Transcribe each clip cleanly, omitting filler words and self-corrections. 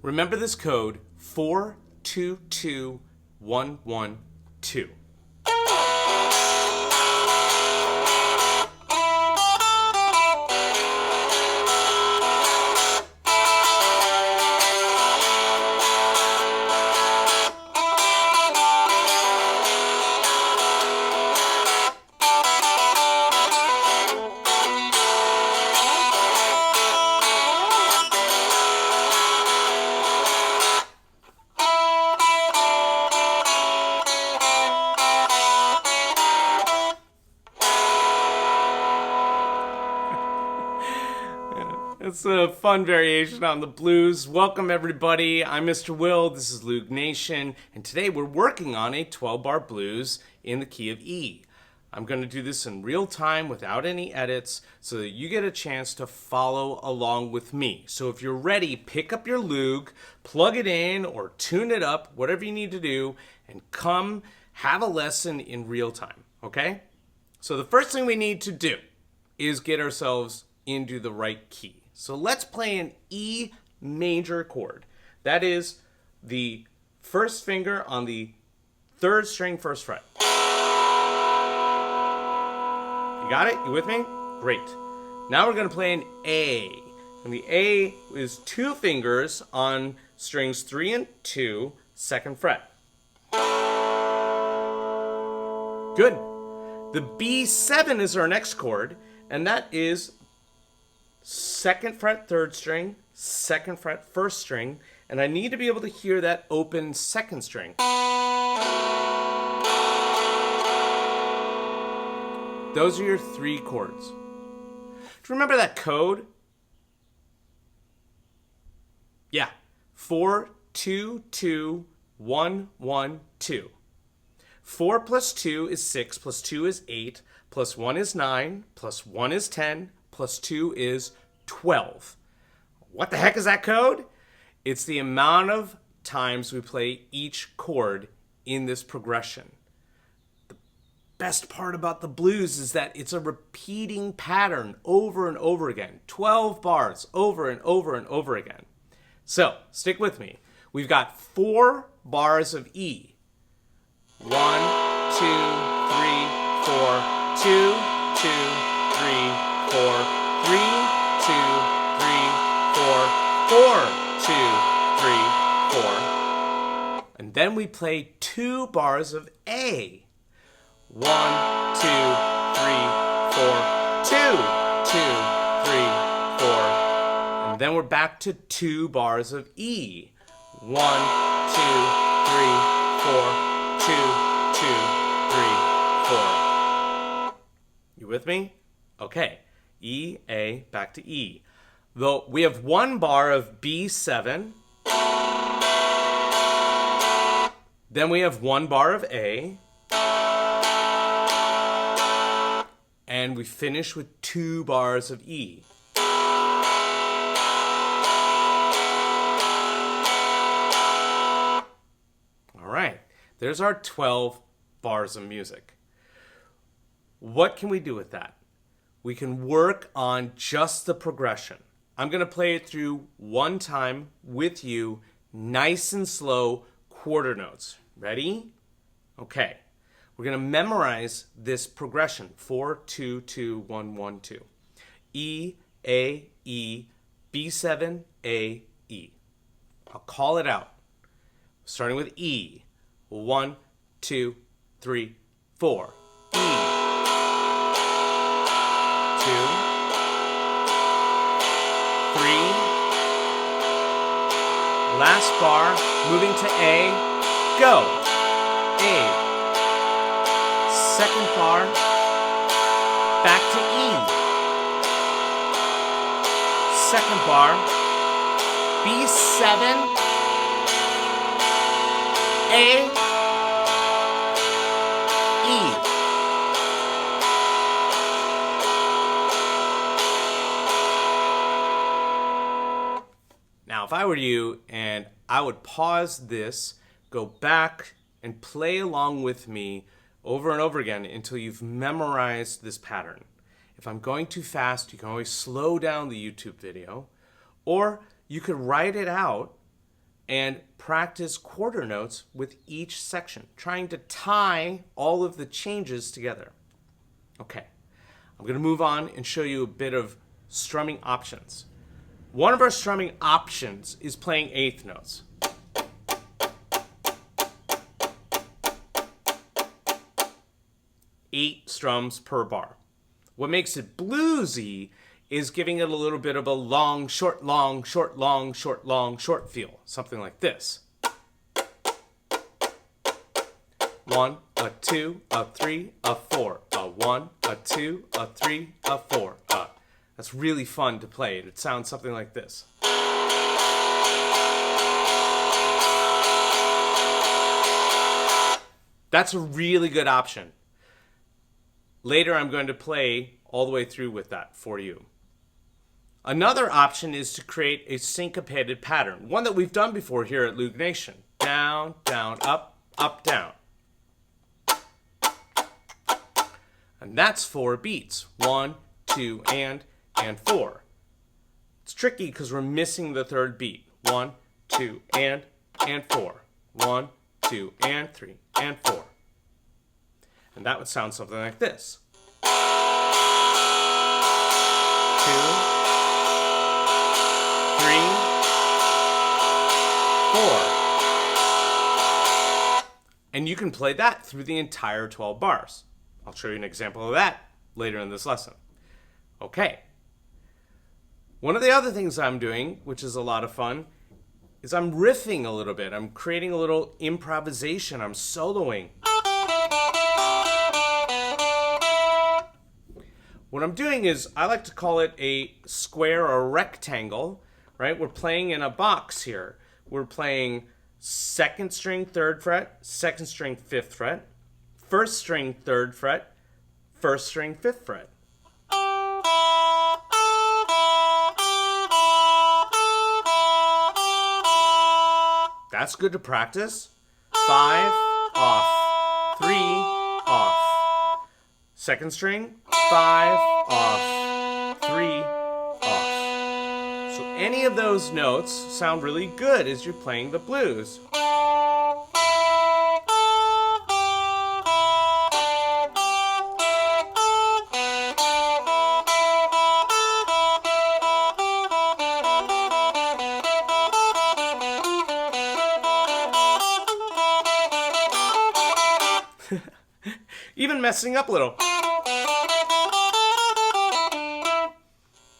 Remember this code 422112. It's a fun variation on the blues. Welcome everybody, I'm Mr. Will, this is Loog Nation, and today we're working on a 12-bar blues in the key of E. I'm going to do this in real time without any edits so that you get a chance to follow along with me. So if you're ready, pick up your Loog, plug it in or tune it up, whatever you need to do, and come have a lesson in real time, okay? So the first thing we need to do is get ourselves into the right key. So let's play an E major chord. That is the first finger on the third string, first fret. You got it? You with me? Great. Now we're going to play an A. And the A is two fingers on strings 3 and 2, second fret. Good. The B7 is our next chord, and that is second fret, third string, second fret, first string, and I need to be able to hear that open second string. Those are your three chords. Do you remember that code? Yeah, 422112. 4 plus 2 is 6, plus 2 is 8, plus 1 is 9, plus 1 is 10, plus 2 is 12. What the heck is that code? It's the amount of times we play each chord in this progression. The best part about the blues is that it's a repeating pattern over and over again. 12 bars over and over and over again. So, stick with me. We've got 4 bars of E. 1, 2, 3, 4, 2, 2, 3, 4, 3, 2, 3, 4, 4, 2, 3, 4. And then we play 2 bars of A. 1, 2, 3, 4, 2, 2, 3, 4. And then we're back to 2 bars of E. 1, 2, 3, 4, 2, 2, 3, 4. You with me? Okay. E, A, back to E. Though we have 1 bar of B7. Then we have 1 bar of A. And we finish with 2 bars of E. All right. There's our 12 bars of music. What can we do with that? We can work on just the progression. I'm going to play it through one time with you, nice and slow, quarter notes. Ready? Okay. We're going to memorize this progression. 4, 2, 2, 1, 1, 2. E, A, E, B7, A, E. I'll call it out. Starting with E. 1, 2, 3, 4. E. 2, 3, last bar, moving to A, go, A, second bar, back to E, second bar, B7, A, E. Now, if I were you, and I would pause this, go back, and play along with me over and over again until you've memorized this pattern. If I'm going too fast, you can always slow down the YouTube video, or you could write it out and practice quarter notes with each section, trying to tie all of the changes together. Okay, I'm going to move on and show you a bit of strumming options. One of our strumming options is playing eighth notes. Eight strums per bar. What makes it bluesy is giving it a little bit of a long, short, long, short, long, short, long, short feel. Something like this. 1, a 2, a 3, a 4, a 1, a 2, a 3, a 4. That's really fun to play. It sounds something like this. That's a really good option. Later I'm going to play all the way through with that for you. Another option is to create a syncopated pattern, one that we've done before here at Loog Nation. Down, down, up, down. And that's 4 beats. 1, 2, and 4. It's tricky because we're missing the third beat. 1, 2, and 4. 1, 2, and 3, and 4. And that would sound something like this. 2, 3, 4. And you can play that through the entire 12 bars. I'll show you an example of that later in this lesson. Okay. One of the other things I'm doing, which is a lot of fun, is I'm riffing a little bit. I'm creating a little improvisation. I'm soloing. What I'm doing is, I like to call it a square or a rectangle, right? We're playing in a box here. We're playing 2nd string 3rd fret, 2nd string 5th fret, 1st string 3rd fret, 1st string 5th fret. That's good to practice. 5, off, 3, off. 2nd string, 5, off, 3, off. So any of those notes sound really good as you're playing the blues. Even messing up a little.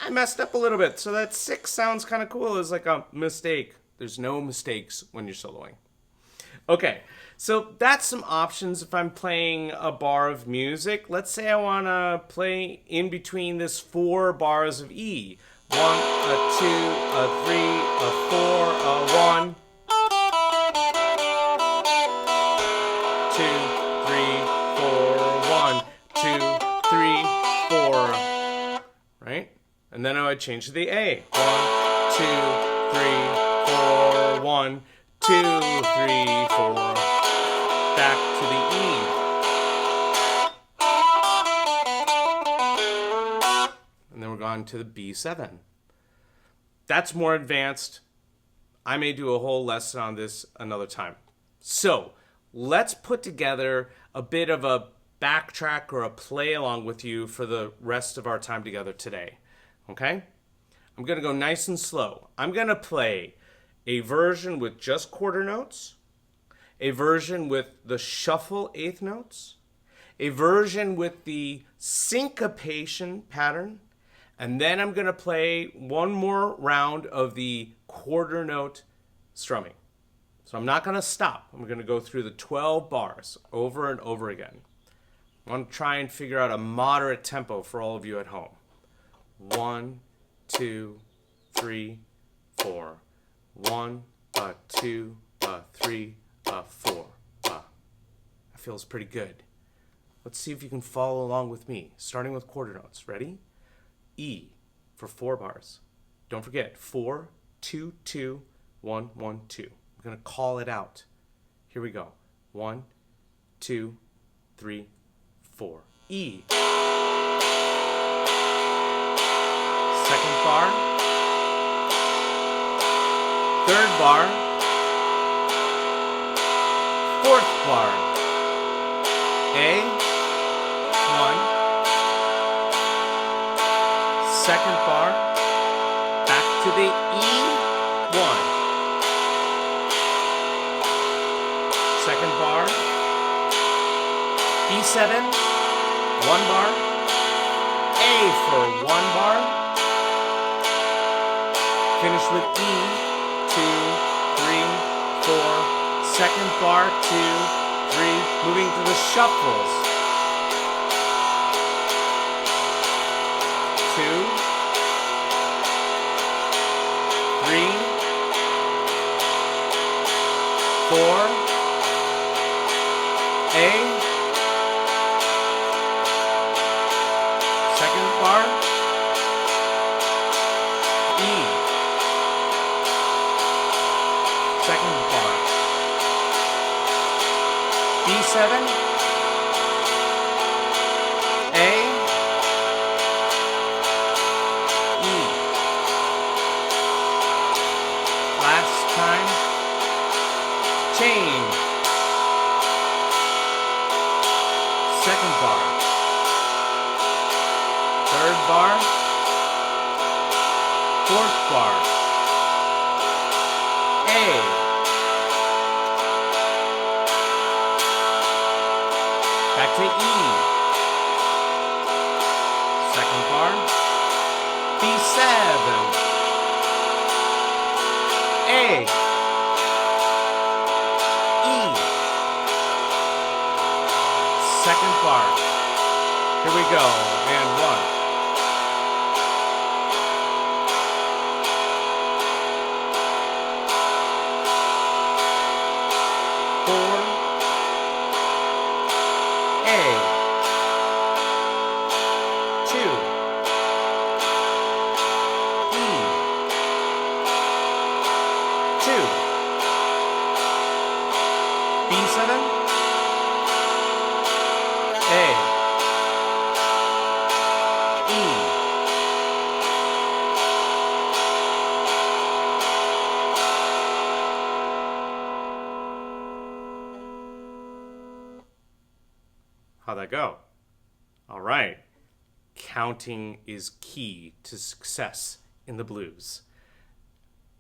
I messed up a little bit, so that 6 sounds kind of cool as like a mistake. There's no mistakes when you're soloing. Okay, so that's some options if I'm playing a bar of music. Let's say I want to play in between this 4 bars of E. 1, a 2, a 3, a 4, a 1. 2, 3, 4, 1, 2, 3, 4. Right? And then I would change to the A. 1, 2, 3, 4, 1, 2, 3, 4. Back to the E. And then we're going to the B7. That's more advanced. I may do a whole lesson on this another time. So, let's put together a bit of a backtrack or a play along with you for the rest of our time together today. Okay? I'm going to go nice and slow. I'm going to play a version with just quarter notes, a version with the shuffle eighth notes, a version with the syncopation pattern, and then I'm going to play one more round of the quarter note strumming. So I'm not going to stop. I'm going to go through the 12 bars over and over again. I want to try and figure out a moderate tempo for all of you at home. 1, 2, 3, 4. 1, 2, 3, 4. That feels pretty good. Let's see if you can follow along with me, starting with quarter notes. Ready? E for 4 bars. Don't forget, 4, 2, 2, 1, 1, 2. I'm going to call it out. Here we go. 1, 2, 3, 4. E. Second bar. Third bar. bar, A, 1, second bar, back to the E, 1, second bar, B7, 1 bar, A for 1 bar, finish with E, 2, 3, 4, second bar, 2, 3, moving to the shuffles, 2, 3, 4, A, second bar, E, second bar, B7, A, E. Last time, change. Second bar, third bar, fourth bar, A, back to E, second bar, B7, A, E, second bar. Here we go, and 1, 4, A, 2, E, 2, B7, A, E. How'd that go? All right. Counting is key to success in the blues.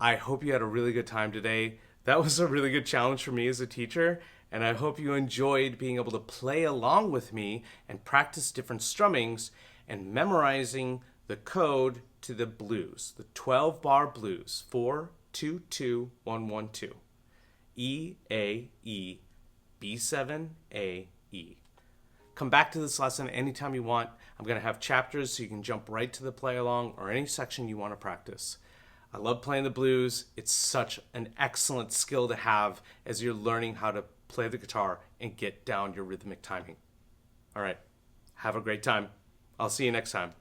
I hope you had a really good time today. That was a really good challenge for me as a teacher, and I hope you enjoyed being able to play along with me and practice different strummings and memorizing the code to the blues, the 12-bar blues, 4, 2, 2, 1, 1, 2. E, A, E, B7, A, E. Come back to this lesson anytime you want. I'm going to have chapters so you can jump right to the play along or any section you want to practice. I love playing the blues. It's such an excellent skill to have as you're learning how to play the guitar and get down your rhythmic timing. All right, have a great time. I'll see you next time.